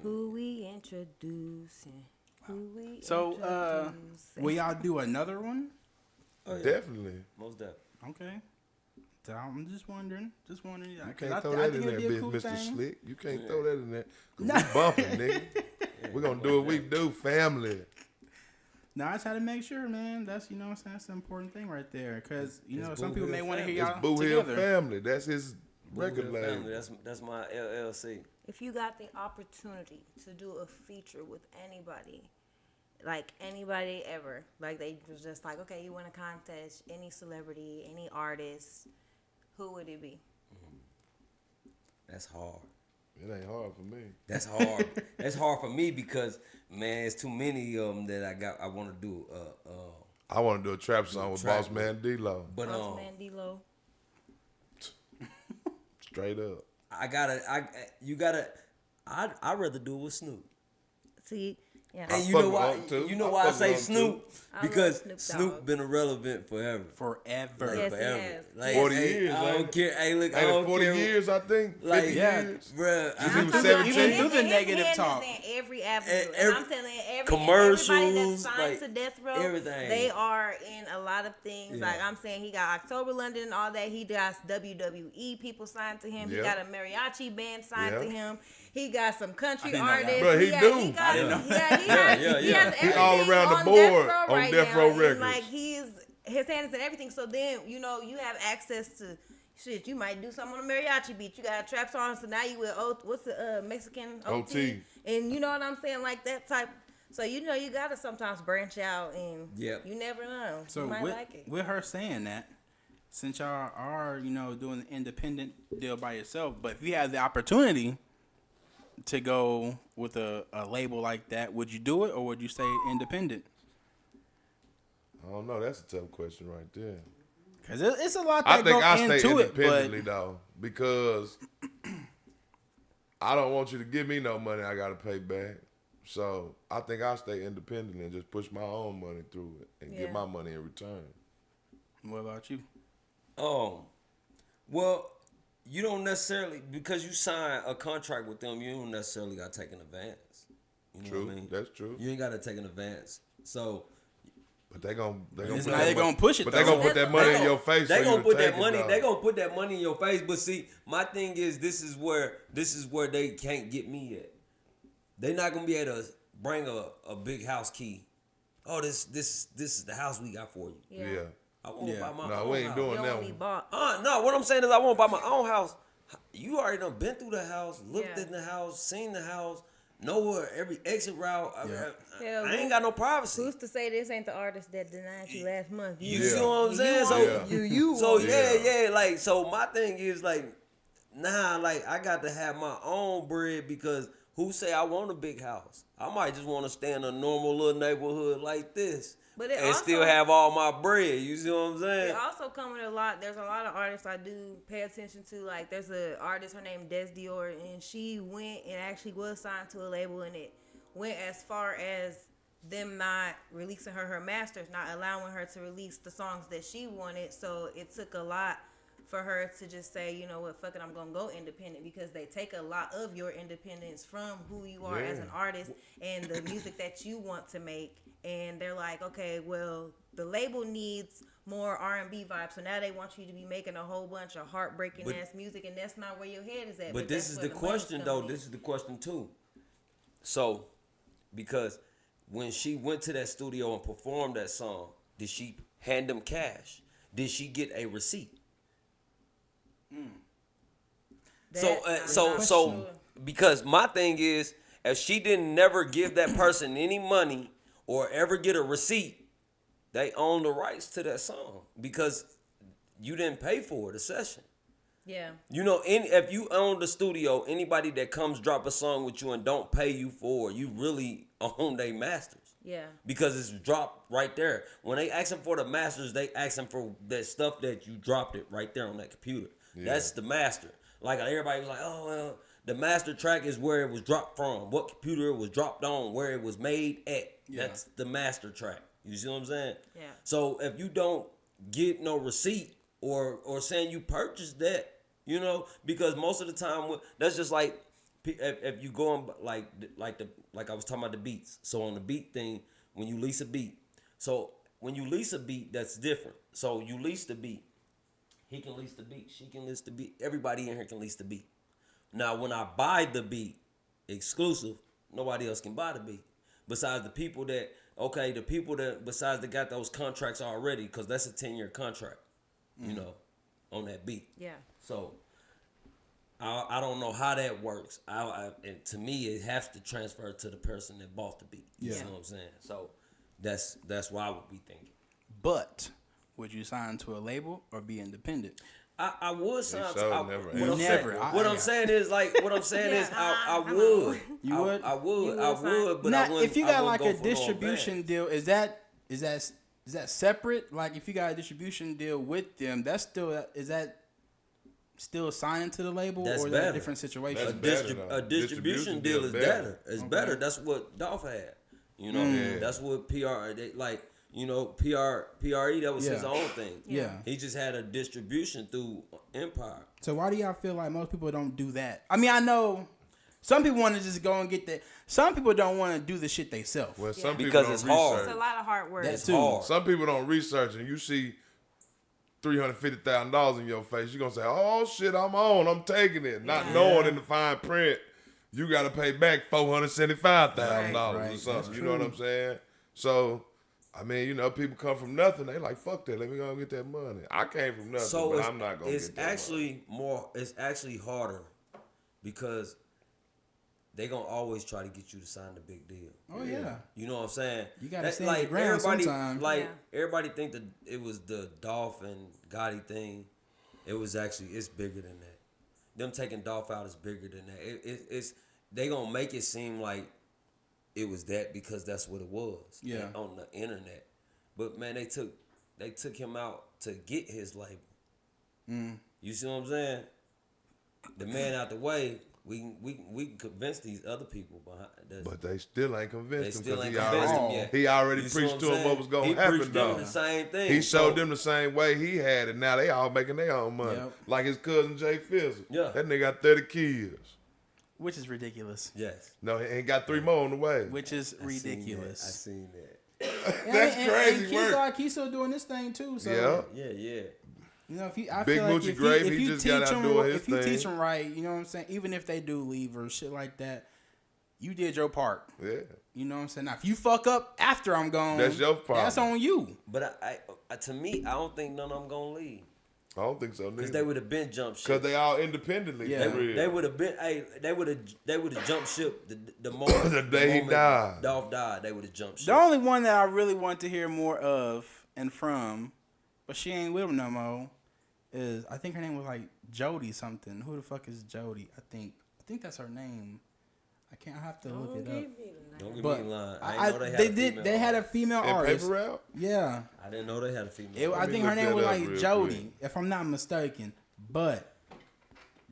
Who we introducing? Who we So, introducing? will y'all do another one? Oh, yeah. Definitely. Most definitely. Okay. So I'm just wondering. You 'cause can't I throw th- I that in think there, it'd be a cool Mr. thing. Slick. You can't throw that in there. 'Cause we bumping, nigga. We're going to do what we do, family. Now I try to make sure, man. That's what I'm saying. That's an important thing right there, because It's some people Bootheel may want to family. hear It's y'all Bootheel together. Family. That's his Bootheel record label. Family. That's my LLC. If you got the opportunity to do a feature with anybody, like anybody ever, like they was just like, okay, you win a contest, any celebrity, any artist, who would it be? That's hard. It ain't hard for me. That's hard. That's hard for me because man, it's too many of them that I want to do. I want to do a trap song with Trap Boss Man D-Lo. But Boss Man D-Lo. Straight up. I'd rather do it with Snoop. See, yeah. And you fuck know with why? Unc, too. You know I why I fuck say with Unc, Snoop? I Because love Snoop Snoop Dogg. been irrelevant forever. Forever. Yes, he Forever. has. Like, 40 hey, years, I ain't don't it? care. Hey, look, I Ain't it don't 40 care. years, I think? 50 Like, years? Bruh, Since he I'm was talking about 17. Even through the his negative hand is talk. in every avenue. And And I'm telling you, everybody commercials, that's signed like, to Death Row, everything. they are in a lot of things. Yeah. Like I'm saying, he got October London and all that. He got WWE people signed to him. Yeah. He got a mariachi band signed Yeah. to him. He got some country I didn't know that. artists. Bro, he do. Got, I didn't know. he has He all everything around the on board Death Row on right Death now. Row And, Records. like his hand is in everything. So then you have access to. Shit, you might do something on a mariachi beat. You got a trap song, so now you with what's the Mexican OT? And you know what I'm saying, like that type. So you gotta sometimes branch out, and Yep. you never know. So you might with, like it. with her saying that, since y'all are doing the independent deal by yourself, but if you had the opportunity to go with a label like that, would you do it or would you stay independent? I don't know. That's a tough question right there. Because it's a lot I that think go I stay into it, independently but though, because I don't want you to give me no money I got to pay back. So I think I'll stay independent and just push my own money through it and get my money in return. What about you? Well, you don't necessarily, because you sign a contract with them, you don't necessarily got to take an advance. You know True, what I mean? that's true. You ain't got to take an advance. So, But they gonna push it. But they gonna put that money in your face. They for gonna you put to that take money. it, They gonna put that money in your face. But see, my thing is, this is where they can't get me at. They not gonna be able to bring a big house key. Oh, this is the house we got for you. Yeah. I won't buy my No, own we ain't house. doing You that don't be one. bought. No, what I'm saying is I won't buy my own house. You already done been through the house, looked Yeah. in the house, seen the house, know where every exit route. Yeah. I ain't got no privacy. Who's to say this ain't the artist that denied you last month? You see what I'm saying? Like, so my thing is like, like I got to have my own bread because who say I want a big house? I might just want to stay in a normal little neighborhood like this. But it and also, still have all my bread. You see what I'm saying? It also come with a lot. There's a lot of artists I do pay attention to. Like there's an artist, her name Des Dior, and she went and actually was signed to a label, and it went as far as them not releasing her masters, not allowing her to release the songs that she wanted. So it took a lot for her to just say, you know what, fuck it, I'm gonna go independent, because they take a lot of your independence from who you are as an artist and the music that you want to make. And they're like, okay, well, the label needs more R&B vibes, so now they want you to be making a whole bunch of heartbreaking ass music, and that's not where your head is at. But this is the question, though. This is the question too. So, because when she went to that studio and performed that song, did she hand them cash? Did she get a receipt? So, because my thing is, if she didn't never give that person any money or ever get a receipt, they own the rights to that song because you didn't pay for it, a session. Yeah. You know, if you own the studio, anybody that comes drop a song with you and don't pay you for it, you really own their masters. Yeah. Because it's dropped right there. When they asking for the masters, they asking for that stuff that you dropped it right there on that computer. Yeah. That's the master. Like everybody was like, oh, well, the master track is where it was dropped from, what computer it was dropped on, where it was made at. Yeah. That's the master track. You see what I'm saying? Yeah. So if you don't get no receipt or saying you purchased that, you know, because most of the time that's just like if you go on like I was talking about the beats. So on the beat thing, when you lease a beat, so when you lease a beat, that's different. So you lease the beat. He can lease the beat. She can lease the beat. Everybody in here can lease the beat. Now, when I buy the beat exclusive, nobody else can buy the beat. Besides the people that besides that got those contracts already, because that's a 10-year contract, you know, on that beat. Yeah. So, I don't know how that works. And to me, it has to transfer to the person that bought the beat. You know what I'm saying? So, that's why I would be thinking. But would you sign to a label or be independent? I would sign. What I'm saying is I would. You would? I would. But now, I wouldn't. if you got like a distribution deal, is that separate? Like if you got a distribution deal with them, is that still signing to the label, that's or is that a different situation? A distribution deal is better. It's better. That's what Dolph had. You know, that's what PR they like. You know, PRE, that was his own thing. Yeah. He just had a distribution through Empire. So why do y'all feel like most people don't do that? I mean, I know some people want to just go and get that. Some people don't want to do the shit themselves. Well, some people because don't it's research. hard. It's a lot of hard work. That too. Hard. Some people don't research, and you see $350,000 in your face. You're going to say, oh, shit, I'm on. I'm taking it. Not knowing in the fine print, you got to pay back $475,000 or something. You know what I'm saying? So, I mean, you know, people come from nothing. They like, fuck that. Let me go and get that money. I came from nothing, but I'm not going to get that money. It's actually harder because they going to always try to get you to sign the big deal. Oh, yeah. You know what I'm saying? You got to stand like your ground sometimes. Everybody think that it was the Dolph and Gotti thing. It's bigger than that. Them taking Dolph out is bigger than that. They going to make it seem like it was that because that's what it was on the internet. But man, they took him out to get his label. You see what I'm saying? The man out the way We can convince these other people behind. But they still ain't convinced him because yet. he already You see preached what to I'm them what saying? was gonna He happen. preached Though them the same thing. he showed them the same way he had it. Now they all making their own money. Yep. Like his cousin Jay Fizzle. Yeah. That nigga got 30 kids. Which is ridiculous. Yes. No, he ain't got 3 more on the way. Which is I ridiculous. seen that. That's crazy and work. Like he's still doing this thing too. So Yeah. Yeah. you know, if you, I Big feel like Moochie if Grave, you, if he you just got teach out them, doing his if you thing. teach them right, you know what I'm saying. Even if they do leave or shit like that, you did your part. Yeah. You know what I'm saying. Now, if you fuck up after I'm gone, That's your problem. That's on you. But I to me, I don't think none of them gonna leave I don't think so because neither. they would have been jump ship. Because they all independently. Yeah. For real. They would have been. Hey, they would have jumped ship the moment The day he moment died. Dolph died. They would have jumped ship. The only one that I really want to hear more of and from, but she ain't with him no more, is I think her name was like Jody something. Who the fuck is Jody? I think that's her name. I have to look it up. Don't get But me lying. I know they had a female In artist. Paper Route? Yeah. I didn't know they had a female. I Let me think her look name that was up like real Jody, quick. if I'm not mistaken. But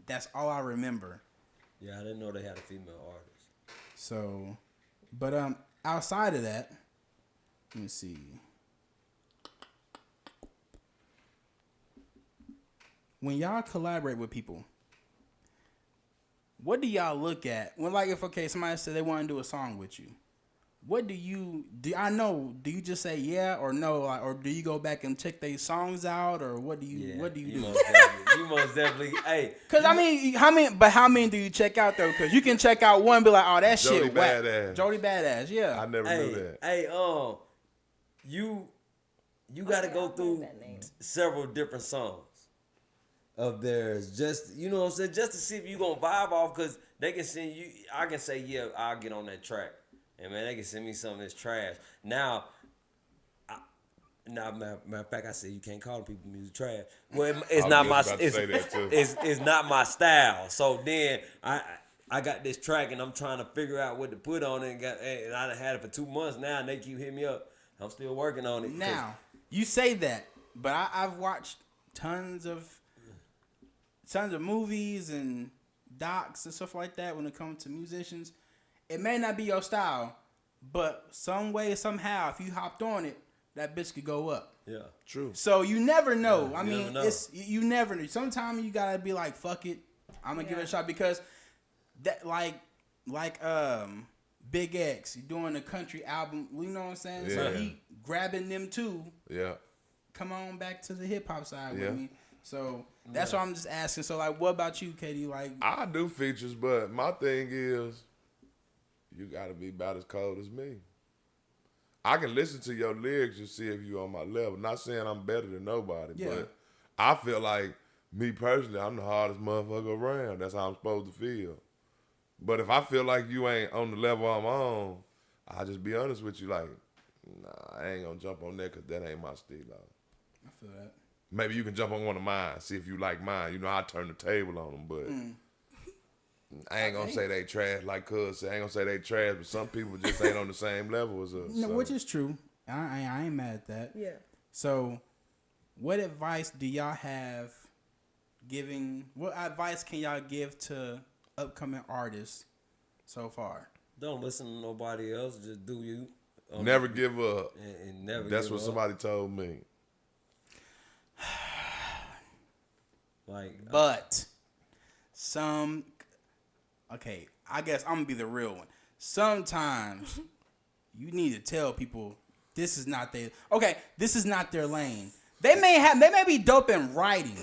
that's all I remember. Yeah, I didn't know they had a female artist. So, but outside of that, let me see. When y'all collaborate with people, what do y'all look at when, like, if somebody said they want to do a song with you? What do you do? Do you just say yeah or no, or do you go back and check their songs out, or what do you do? You most definitely. Hey, Cause I mean, how many do you check out though? Cause you can check out one, and be like, oh, that Jody shit whack. Badass. Jody Badass, yeah. I never knew that. Hey, you got to go through several different songs of theirs, just you know what I'm saying, just to see if you gonna vibe off. Cause they can send you. I can say yeah, I'll get on that track, and man, they can send me some of this trash. Now, matter of fact, I say you can't call people music trash. Well, it's not my it's not my style. So then I got this track and I'm trying to figure out what to put on it. And I done had it for 2 months now, and they keep hitting me up. I'm still working on it. Now you say that, but I've watched tons of movies and docs and stuff like that when it comes to musicians. It may not be your style, but some way, somehow, if you hopped on it, that bitch could go up. Yeah, True. So you never know. Yeah, I mean, never know. you never know. Sometimes you gotta be like, fuck it, I'm gonna give it a shot, because that like Big X, you doing a country album, you know what I'm saying? So Yeah. he grabbing them too. Yeah. Come on back to the hip hop side Yeah. with me. So that's why I'm just asking. So like, what about you, KD? Like, I do features, but my thing is, you gotta be about as cold as me. I can listen to your lyrics and see if you on my level. Not saying I'm better than nobody, but I feel like, me personally, I'm the hardest motherfucker around. That's how I'm supposed to feel. But if I feel like you ain't on the level I'm on, I'll just be honest with you, like, nah, I ain't gonna jump on that because that ain't my stilo. I feel that. Maybe you can jump on one of mine, see if you like mine. You know, I turn the table on them, but I ain't gonna say they trash like cuz. I ain't gonna say they trash, but some people just ain't on the same level as us. No, so. which is true. I ain't mad at that. Yeah. So, what advice do y'all have what advice can y'all give to upcoming artists so far? don't listen to nobody else. Just do you. Never give up. And never. That's give what up. somebody told me. Like, But I guess I'm gonna be the real one. Sometimes you need to tell people this is not their lane. They may be dope in writing.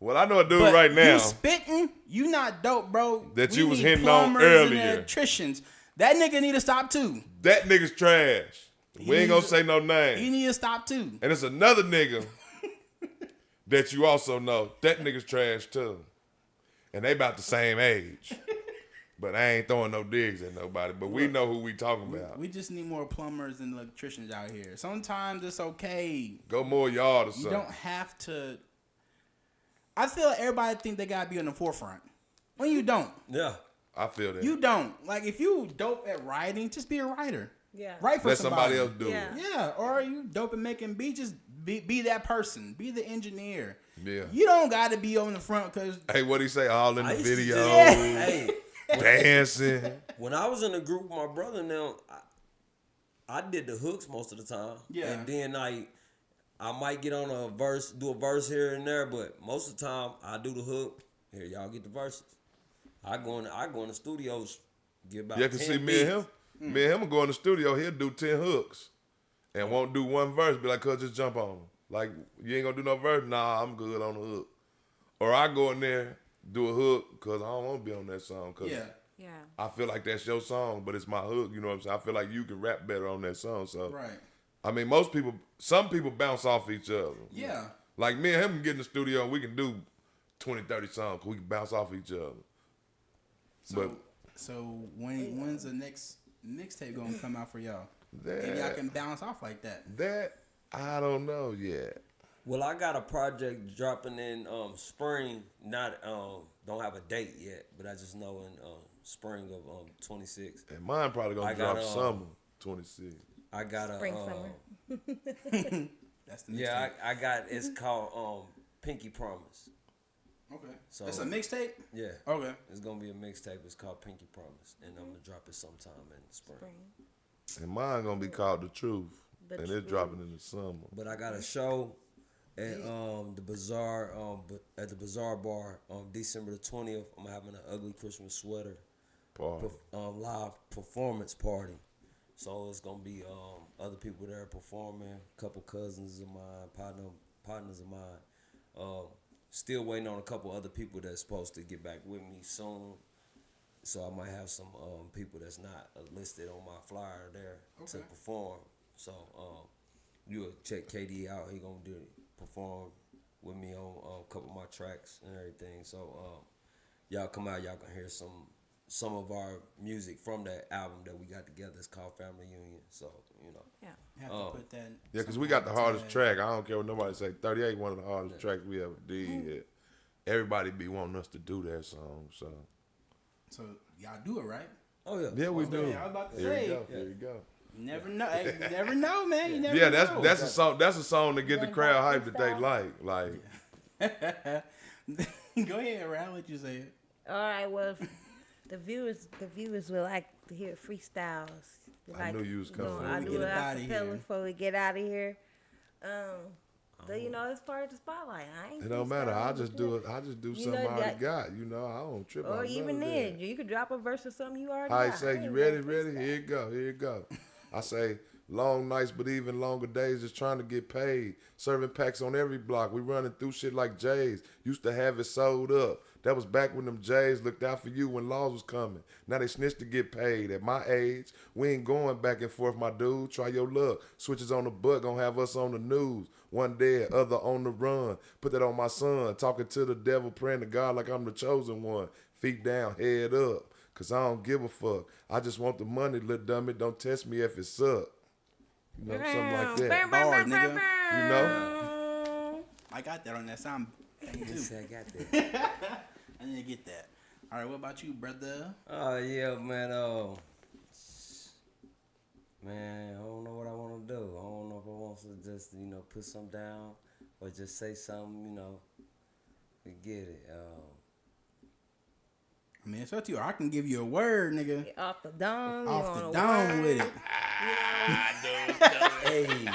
Well, I know a dude But right now. you spitting, you not dope, bro. That We you was need hitting on plumbers and earlier. electricians. That nigga need to stop too. That nigga's trash. We ain't gonna say no name. He need to stop too. And it's another nigga that you also know. That nigga's trash too. And they about the same age. But I ain't throwing no digs at nobody. But we know who we talking about. We just need more plumbers and electricians out here. Sometimes it's okay. Go more yard or You something. don't have to. I feel like everybody think they gotta be on the forefront. When you don't. yeah. I feel that. You don't. Like, if you dope at writing, just be a writer. Yeah. Write for Let somebody else do Yeah. it. Yeah, or you dope at making beats, just be that person. Be the engineer. Yeah. You don't got to be on the front because Hey, what he say? All in I the used to video. just- hey, dancing. When I was in a group with my brother now, I did the hooks most of the time. Yeah. And then I might get on a verse, do a verse here and there, but most of the time I do the hook. Here, y'all get the verses. I go in the studios, get about 10 see, beats. me and him will go in the studio. He'll do 10 hooks, and won't do one verse. Be like, cuz just jump on him. Like, you ain't gonna do no verse? Nah, I'm good on the hook. Or I go in there, do a hook, cause I don't want to be on that song. Cause Yeah. I feel like that's your song, but it's my hook. You know what I'm saying? I feel like you can rap better on that song. So Right. I mean, some people bounce off each other. Yeah. Like me and him can get in the studio and we can do 20, 30 songs. We can bounce off each other. So when's the next mixtape gonna come out for y'all? That, Maybe y'all can bounce off like that. That I don't know yet. Well, I got a project dropping in spring. Not don't have a date yet, but I just know in spring of 26. And mine probably gonna drop summer 26. I got a Spring, summer. That's the yeah. mixtape. I got it's called Pinky Promise. Okay. So It's a mixtape? Yeah. Okay. It's gonna be a mixtape. It's called Pinky Promise, and I'm gonna drop it sometime in the spring. And mine gonna be called The Truth. The and Truth. it's dropping in the summer. But I got a show at the Bazaar at the Bazaar Bar on December the 20th. I'm having an ugly Christmas sweater Party. live performance party. So it's gonna be other people there performing, a couple cousins of mine, partners of mine. Still waiting on a couple other people that's supposed to get back with me soon. So I might have some people that's not listed on my flyer there to perform. So you will check KD out. He gonna perform with me on a couple of my tracks and everything. So y'all come out, y'all can hear some of our music from that album that we got together. It's called Family Union. So you know. Yeah. You have to put that. Yeah, because we got the hardest track. I don't care what nobody say. 38 one of the hardest tracks we ever did. Everybody be wanting us to do that song. So y'all do it, right? Oh yeah. yeah, we do. Yeah, I was about to There say. you go. There you go. You never know. Hey, you never know, man. You never Yeah, know. that's a song. That's a song to get the crowd hyped that they like. Like Go ahead, Ryan. What you say? All right. Well, the viewers will like to hear freestyles. I knew you was coming. I do Get it up outta acapella here. before we get out of here. So it's part of the spotlight. I ain't it don't matter. I just do it. I just do You something know I already that- got. You know, I don't trip. Or on even none of then, that. you could drop a verse or something you already I got. say, I you ain't ready? gonna Ready? freestyle. Here you go. Here you go. I say, long nights, but even longer days, just trying to get paid. Serving packs on every block. We running through shit like J's. Used to have it sold up. That was back when them J's looked out for you when laws was coming. Now they snitch to get paid. At my age, we ain't going back and forth, my dude. Try your luck. Switches on the butt, gonna have us on the news. One dead, other on the run. Put that on my son. Talking to the devil, praying to God like I'm the chosen one. Feet down, head up. Cause I don't give a fuck. I just want the money, little dummy. Don't test me if it suck. You know, something like that. Bars, nigga. You know? I got that on that sound. thing, too. Yes, I got that. I need to get that. All right, what about you, brother? Oh yeah, man. Man, I don't know what I want to do. I don't know if I want to just put something down or just say something. Forget it. I mean, it's up to you. I can give you a word, nigga. Off the dome. Off you the on a dome word. with it. Hey.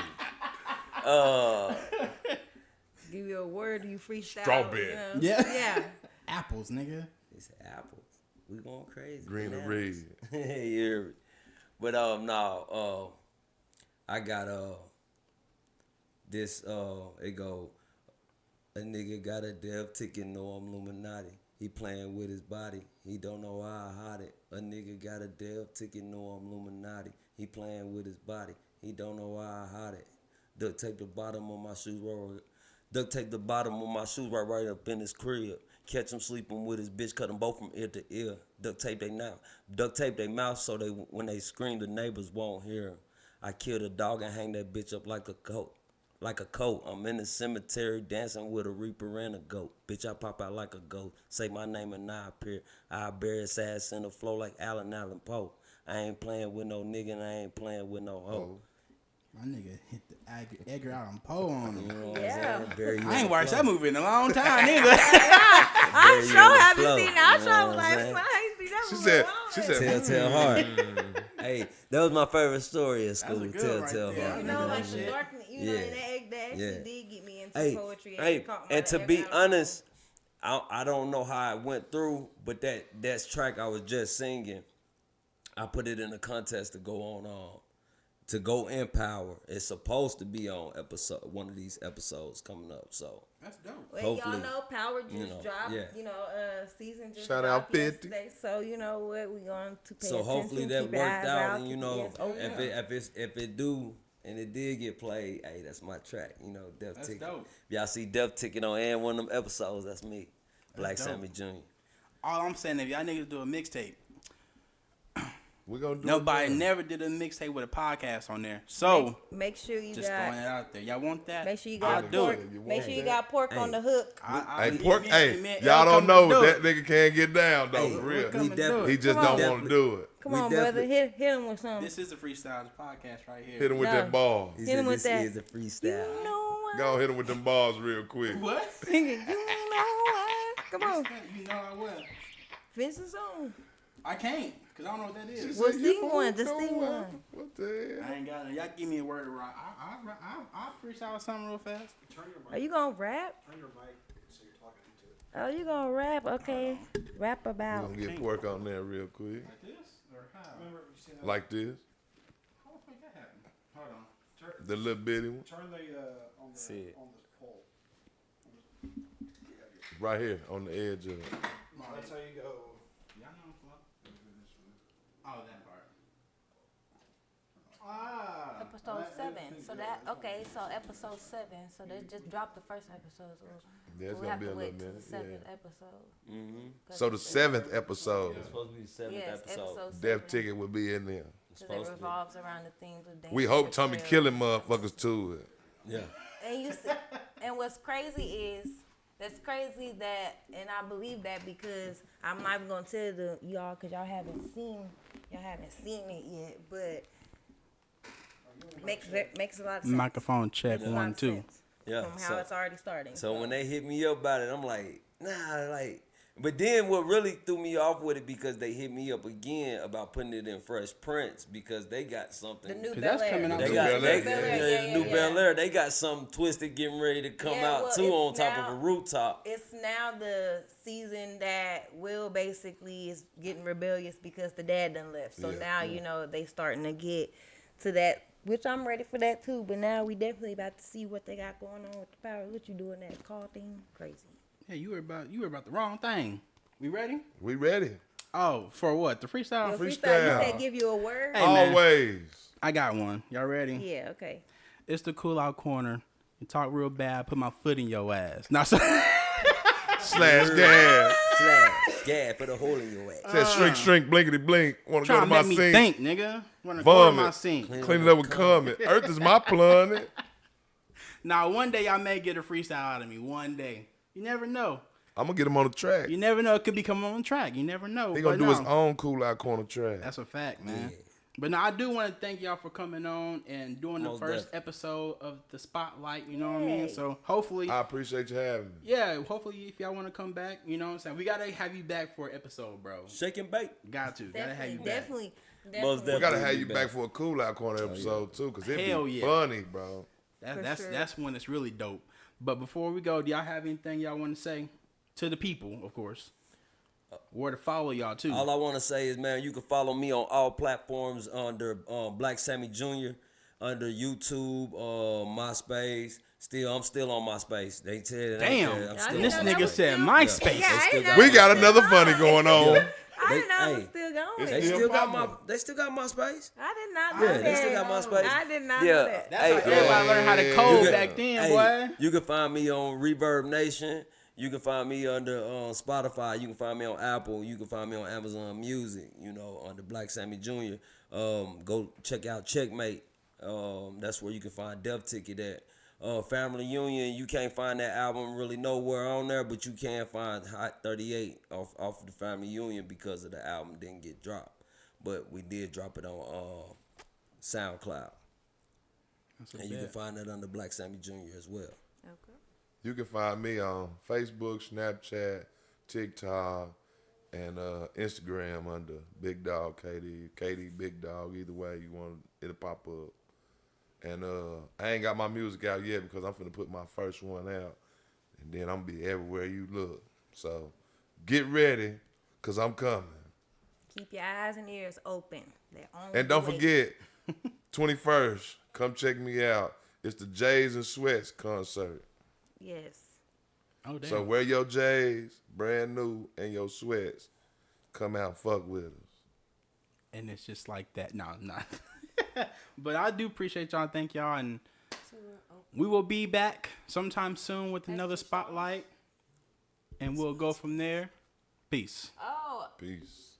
Give you a word, you freestyle. Strawberry. Yeah. Yeah. Apples, nigga. It's apples. We going crazy. Green or Bananas. red. Yeah. But no, I got this it go, a nigga got a dev ticket, know I'm Illuminati. He playing with his body. He don't know how I hide it. A nigga got a dev ticket, know I'm Illuminati. He playing with his body. He don't know why I hide it. Duct tape the bottom of my shoes right up in his crib. Catch him sleeping with his bitch, cut them both from ear to ear. Duct tape they mouth so they when they scream the neighbors won't hear 'em. I killed a dog and hang that bitch up like a coat. I'm in the cemetery dancing with a reaper and a goat. Bitch, I pop out like a ghost. Say my name and I appear. I bury his ass in the floor like Allen Poe. I ain't playing with no nigga and I ain't playing with no hoe. My nigga hit the Edgar Allan Poe on him. You know what Yeah. I'm saying? Bury you I in ain't the watched floor. that movie in a long time, nigga. I you sure on the haven't floor, seen that. I you know sure what was I'm like, saying? I ain't seen that She said, Telltale Heart. Hey, that was my favorite story in school. a good Telltale right there. Heart. You know, like the darkness, you know, Yeah. and that actually Yeah. did get me into Hey, poetry. hey, caught my and to F be out of honest, I don't know how it went through, but that track I was just singing, I put it in a contest to go on to go Empower. It's supposed to be on one of these episodes coming up. So That's dope. Well, hopefully, y'all know Power just you know, dropped. yeah. You know, season just Shout out dropped 50. yesterday. So you know what, we going to pay so attention. hopefully that keep your worked eyes out, and you keep know, your ears open. if it do and it did get played, hey, that's my track. You know, Death That's Ticket. dope. If y'all see Death Ticket on and one of them episodes, that's me, Black dope. Sammy Jr. All I'm saying, if y'all niggas do a mixtape, we're going to do nobody it. never did a mixtape with a podcast on there. So, Make sure you just throwing got. it out there. Y'all want that? Make sure you I'll got do pork. it. You Make want sure you that? got pork on the hook. Hey, Me pork. and Hey, L y'all don't coming know to do that it. nigga can't get down though. Hey, For real. coming to do definitely- it. He just Come don't on. want to do it. Come We on, brother. definitely- Hit him with something. This is the Freestyle podcast right here. Hit him with No. that ball. He Hit said him with this that. is a freestyle. You know what? Go hit him with them balls real quick. What? Sing it. You know what? Come on. You know I will. Finish the song. I can't, because I don't know what that is. Well, Say, sing you one. won't Just know sing what- one. What the hell? I ain't got it. Y'all give me a word to write. I'll freestyle something real fast. Are you gonna rap? Oh, you gonna rap? Okay. Rap We're about. going to get pork on there real quick. Like this? Or how? Like this. How the fuck that happened? Hold on. The little bitty one. Turn the on the See it. on this pole. Right here on the edge of it. That's how you go. Y'all know what? Oh, that part. Ah. Episode 7. So that so episode 7. So they just dropped the first episode. So Yeah, it's we'll going have to be a to little wait till the minute. 7th Yeah. episode. So the 7th episode, It's supposed to be the seventh Yes, episode. episode 7. Death Ticket will be in there. It's Because supposed it to be. revolves around the themes of dance. We hope Tommy betrayal. killing motherfuckers too. Yeah. And you see, and what's crazy is that's crazy that, and I believe that because I'm not even gonna tell y'all because y'all haven't seen it yet, but makes a lot of sense. Microphone check. Makes a lot 1, of 2. sense Yeah. From how it's already starting. So when they hit me up about it, I'm like, nah, like. But then what really threw me off with it because they hit me up again about putting it in Fresh Prince because they got something. the new Cause Bel that's Air. coming out They too. got Bel they, Air, the new yeah. Bel Air. They got something twisted getting ready to come Yeah, out well, too on it's top now- of a rooftop. It's now the season that Will basically is getting rebellious because the dad done left. So Yeah. now, you know, they starting to get to that, which I'm ready for that too. But now we definitely about to see what they got going on with the power. What you doing that call thing? Crazy. Yeah, you were about the wrong thing. We ready? We ready. Oh, for what? The freestyle? Well, freestyle. You said give you a word? Hey, man. Always. I got one. Y'all ready? Yeah, okay. It's the Coolout corner. You talk real bad, put my foot in your ass. Now, so Slash gas. Slash, yeah, put a hole in your ass. Said shrink, blinkety blink. Want to go trying to to my make me sink. think, nigga. Want to go to my Vomit. sink. Clean it up with comment. Earth is my planet. Now, one day I may get a freestyle out of me. One day. You never know. I'm gonna get him on the track. You never know. It could be coming on the track. You never know. He gonna But do his no, own cool out corner track. That's a fact, man. But now I do want to thank y'all for coming on and doing the Most first definitely. episode of the Spotlight. You know what I mean? Yay. So hopefully, I appreciate you having me. yeah, hopefully if y'all want to come back, you know what I'm saying? We gotta have you back for an episode, bro. Shake and bake. Gotta have you back. Definitely. Most We definitely. gotta have be you back for a cool out corner episode too, cause it'd Hell be yeah. funny, bro. That's sure. that's one that's really dope. But before we go, do y'all have anything y'all want to say to the people, of course? Where to follow y'all too? All I want to say is, man, you can follow me on all platforms under Black Sammy Jr., under YouTube, MySpace. I'm still on MySpace. They said, Damn, I'm still this on nigga MySpace. said MySpace. Yeah, I didn't know We it got was another still funny on. going on. I didn't know it was Hey, still going. They Still still got popping. they still got MySpace. I did not know Yeah, that. they still got MySpace. I did not Yeah. know that. That's how everybody learned how to code You back can- then, hey, boy. You can find me on Reverb Nation. You can find me under Spotify. You can find me on Apple. You can find me on Amazon Music. You know, under Black Sammy Jr. Go check out Checkmate. That's where you can find Death Ticket at. Family Union, you can't find that album really nowhere on there, but you can find Hot 38 off of the Family Union because of the album didn't get dropped. But we did drop it on SoundCloud. And you can find that under Black Sammy Jr. as well. Okay. You can find me on Facebook, Snapchat, TikTok, And Instagram under Big Dog KD, KD Big Dog. Either way you want it'll pop up. And I ain't got my music out yet because I'm finna put my first one out, and then I'm gonna be everywhere you look. So get ready, cause I'm coming. Keep your eyes and ears open. And don't forget, 21st, come check me out. It's the J's and Sweats concert. Yes. Oh, damn. So wear your J's, brand new, and your sweats. Come out and fuck with us. And it's just like that. No, not. But I do appreciate y'all. Thank y'all. And we will be back sometime soon with another spotlight. And we'll go from there. Peace. Oh. Peace.